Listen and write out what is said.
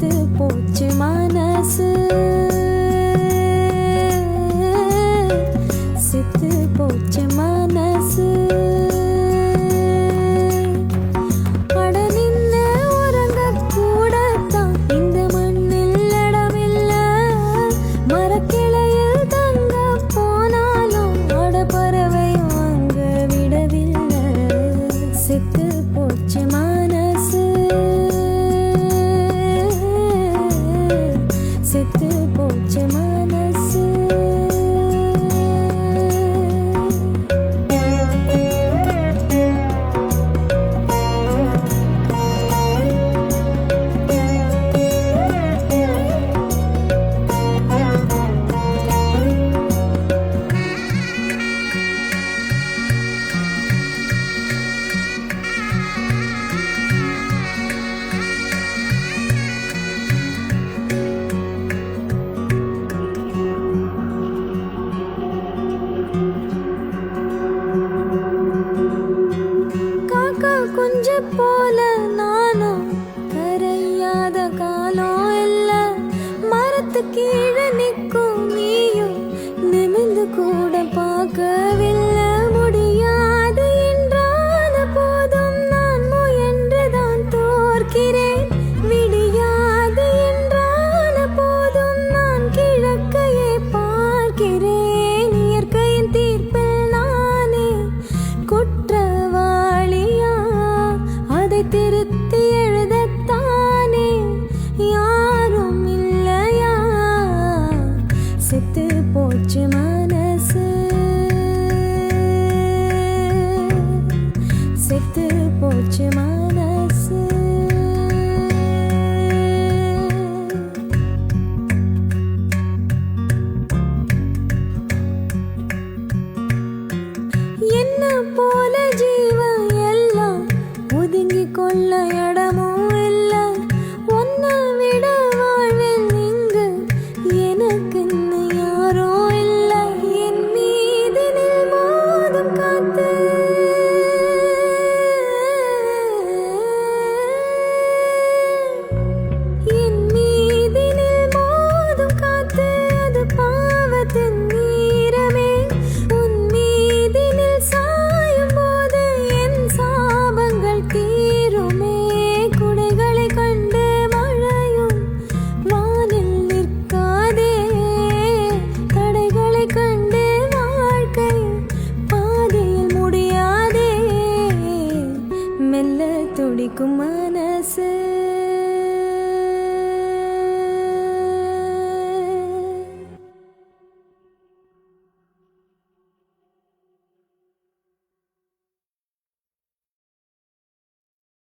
செத்து போச்சு மனசு செத்து போச்சு மனசு அட நின்ன உறங்க கூடத்தான் இந்த மண்ணில் இடமில்ல மரக்கிளையில் தங்க போனாலும் அட பறவை வாங்க விடவில்லை செத்து போச்சு மனசு செத்து போச்சு மனசு குஞ்சு போல நானும் கரையாத காலம் இல்ல மரத்து கீழே நிற்கும் நீயும் நிமிந்து கூட பார்க்கவில்லை முடியாது என்றான போதும் நான் முயன்றுதான் தோற்கிறேன் விடியாது என்றான போதும் நான் கிழக்கையே பார்க்கிறேன் இயற்கையின் தீர்ப்பில் நானே குற்றவாளியா அதை திருத்தி எழுதத்தானே யாரும் இல்லையா செத்து போச்சு மனசு செத்து போச்சு மனசு என்ன போல ஜீவன் எல்லாம் ஒதுங்கி கொள்ள இடமும் இல்ல ஒன்ன விட வாழ்வில் இங்கு எனக்குன்னு யாரோ இல்ல என் மீது நில் மோதும் காத்து என் மீது நில் மோதும் காத்து அது பாவத்தின் நீரமே உன் மீதினில் சாயும் போது என் சாபங்கள் தீருமே குடைகளை கண்டு மழையும் வானில் நிற்காதே தடைகளை கண்டு வாழ்க்கை பாதையில் முடியாதே மெல்ல துடிக்கும் மனசு